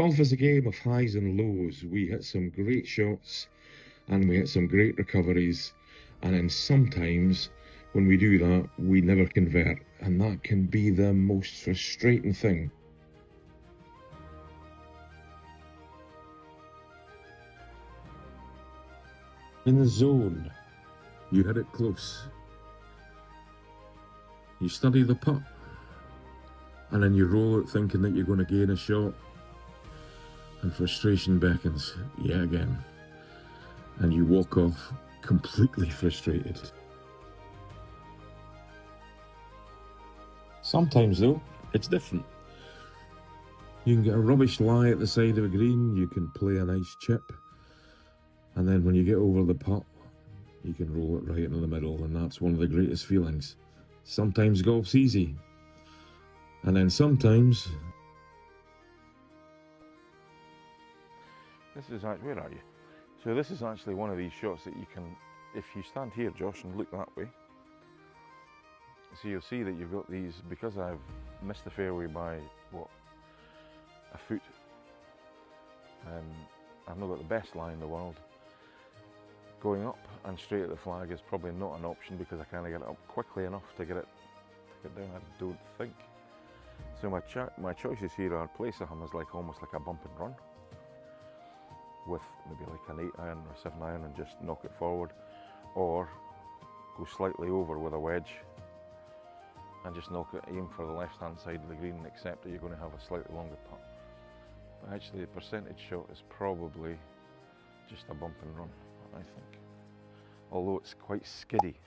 Golf is a game of highs and lows. We hit some great shots and we hit some great recoveries, and then sometimes when we do that, we never convert, and that can be the most frustrating thing. In the zone, you hit it close. You study the putt, and then you roll it thinking that you're going to gain a shot, and frustration beckons yet again, and you walk off completely frustrated. Sometimes though, it's different. You can get a rubbish lie at the side of a green, you can play a nice chip, and then when you get over the putt, you can roll it right into the middle, and that's one of the greatest feelings. Sometimes golf's easy, and then sometimes... Where are you? So this is actually one of these shots that you can, if you stand here, Josh, and look that way, so you'll see that you've got these, because I've missed the fairway by, what, a foot, I've not got the best lie in the world. Going up and straight at the flag is probably not an option because I can't get it up quickly enough to get down, I don't think. So my choices here are place them as almost like a bump and run, with maybe like an 8 iron or 7 iron and just knock it forward, or go slightly over with a wedge and just knock it, aim for the left hand side of the green and accept that you're going to have a slightly longer putt. But actually the percentage shot is probably just a bump and run, I think, although it's quite skiddy.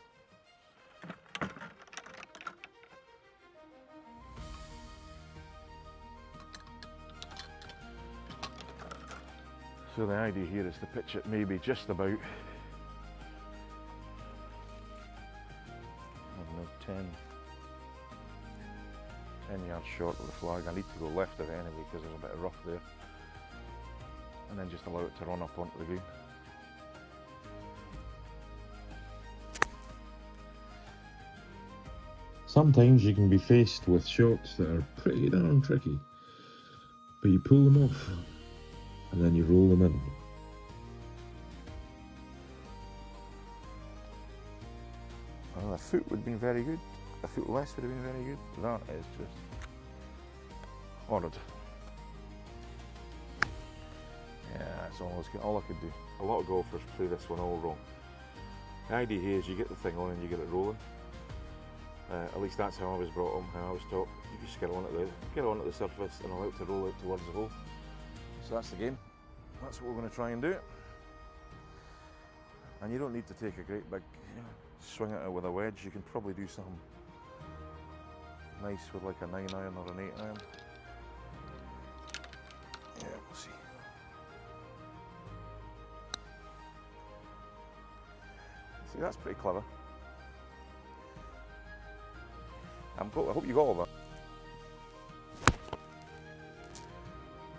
So the idea here is to pitch it maybe just about, I don't know, 10 yards short of the flag. I need to go left of it anyway because there's a bit of rough there. And then just allow it to run up onto the green. Sometimes you can be faced with shots that are pretty darn tricky, but you pull them off, and then you roll them in. Well, a foot would have been very good. A foot less would have been very good. That is just horrid. Yeah, that's all I could do. A lot of golfers play this one all wrong. The idea here is you get the thing on and you get it rolling. At least that's how I was brought up, how I was taught. You just get onto the surface and allow it to roll out towards the hole. So that's the game. That's what we're going to try and do. And you don't need to take a great big swing at it with a wedge. You can probably do something nice with like a 9 iron or an 8 iron. Yeah, we'll see. See, that's pretty clever. I hope you got all that.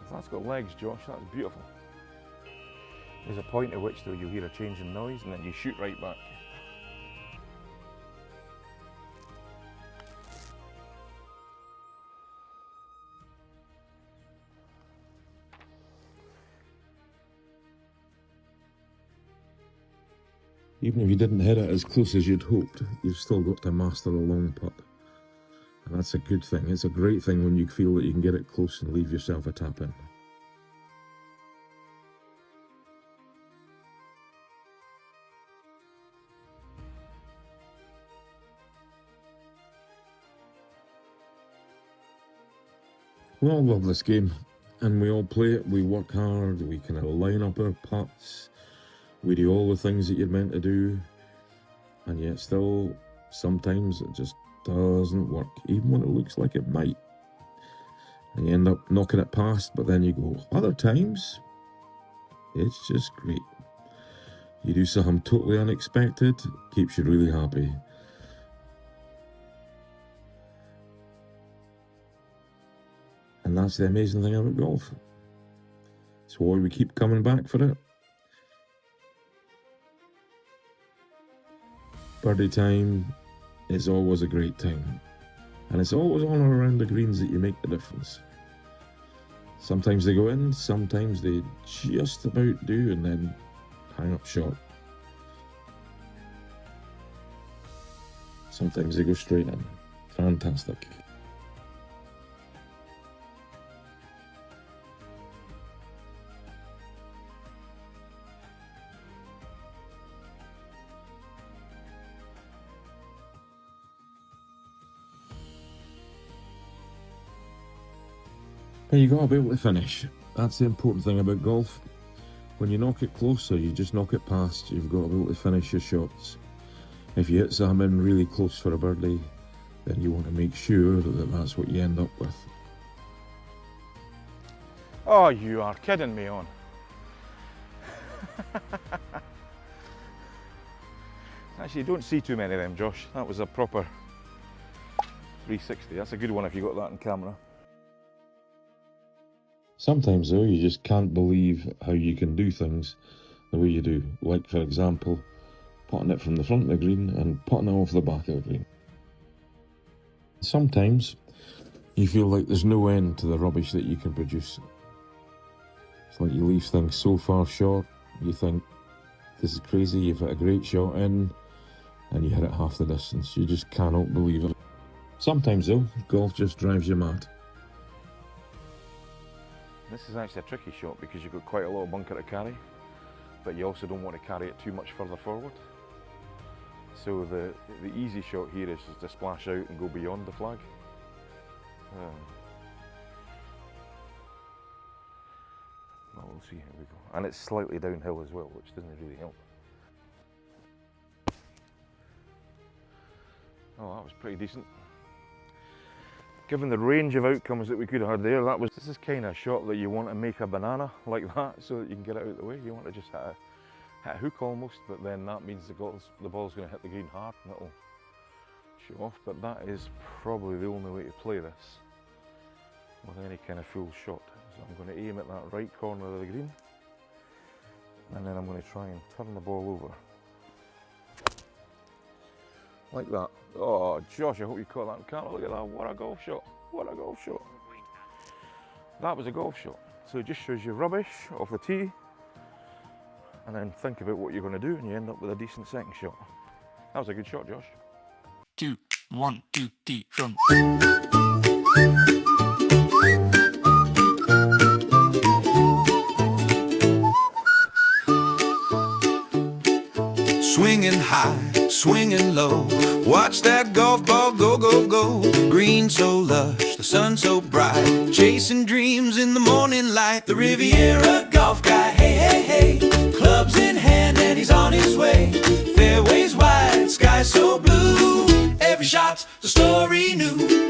If that's got legs, Josh, that's beautiful. There's a point at which though you hear a change in noise and then you shoot right back. Even if you didn't hit it as close as you'd hoped, you've still got to master the long putt. And that's a good thing. It's a great thing when you feel that you can get it close and leave yourself a tap in. We all love this game, and we all play it. We work hard, we kind of line up our putts, we do all the things that you're meant to do, and yet still, sometimes it just doesn't work, even when it looks like it might. And you end up knocking it past, but then you go, other times, it's just great. You do something totally unexpected, keeps you really happy. And that's the amazing thing about golf. It's why we keep coming back for it. Birdie time is always a great time. And it's always all around the greens that you make the difference. Sometimes they go in, sometimes they just about do, and then hang up short. Sometimes they go straight in. Fantastic. But you gotta be able to finish. That's the important thing about golf. When you knock it close or you just knock it past, you've got to be able to finish your shots. If you hit some in really close for a birdie, then you want to make sure that that's what you end up with. Oh, you are kidding me on. Actually, you don't see too many of them, Josh. That was a proper 360. That's a good one if you got that on camera. Sometimes though, you just can't believe how you can do things the way you do. Like for example, putting it from the front of the green and putting it off the back of the green. Sometimes you feel like there's no end to the rubbish that you can produce. It's like you leave things so far short, you think, this is crazy, you've hit a great shot in, and you hit it half the distance. You just cannot believe it. Sometimes though, golf just drives you mad. This is actually a tricky shot because you've got quite a lot of bunker to carry, but you also don't want to carry it too much further forward. So the easy shot here is just to splash out and go beyond the flag. Well, we'll see how we go. And it's slightly downhill as well, which doesn't really help. Oh, that was pretty decent. Given the range of outcomes that we could have had there, this is kind of a shot that you want to make a banana like that so that you can get it out of the way. You want to just hit a hook almost, but then that means the ball's going to hit the green hard and it'll show off. But that is probably the only way to play this with any kind of full shot. So I'm going to aim at that right corner of the green, and then I'm going to try and turn the ball over. Like that. Oh, Josh, I hope you caught that on camera. Look at that. What a golf shot. What a golf shot. That was a golf shot. So it just shows you rubbish off the tee, and then think about what you're going to do, and you end up with a decent second shot. That was a good shot, Josh. 2, 1, 2, 3, run. Swinging high, swinging low. Watch that golf ball go, go, go. Green so lush, the sun so bright. Chasing dreams in the morning light. The Riviera golf guy, hey, hey, hey. Clubs in hand and he's on his way. Fairways wide, sky so blue. Every shot's a story new.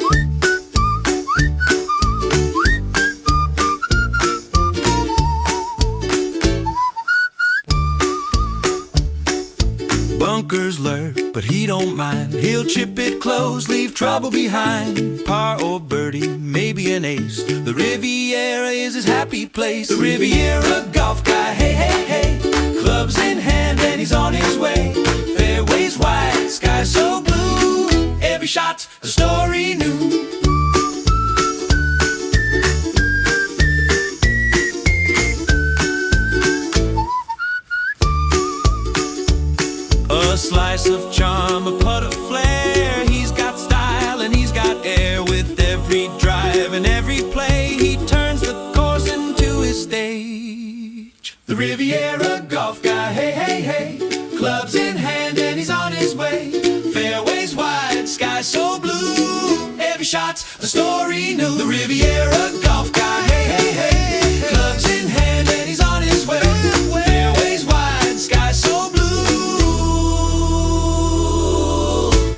Bunkers lurk, but he don't mind. He'll chip it close, leave trouble behind. Par or birdie, maybe an ace. The Riviera is his happy place. The Riviera golf guy, hey, hey, hey. Clubs in hand and he's on his way. Fairways wide, sky so blue. Every shot's a story new. A slice of charm, a putt of flair. He's got style and he's got air. With every drive and every play, he turns the course into his stage. The Riviera golf guy, hey, hey, hey. Clubs in hand and he's on his way. Fairways wide, sky so blue. Every shot's a story new. The Riviera golf guy, hey, hey, hey. Clubs in hand and he's on his way. Fairways wide, sky so blue.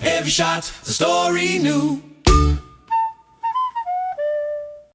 Every shot's a story new.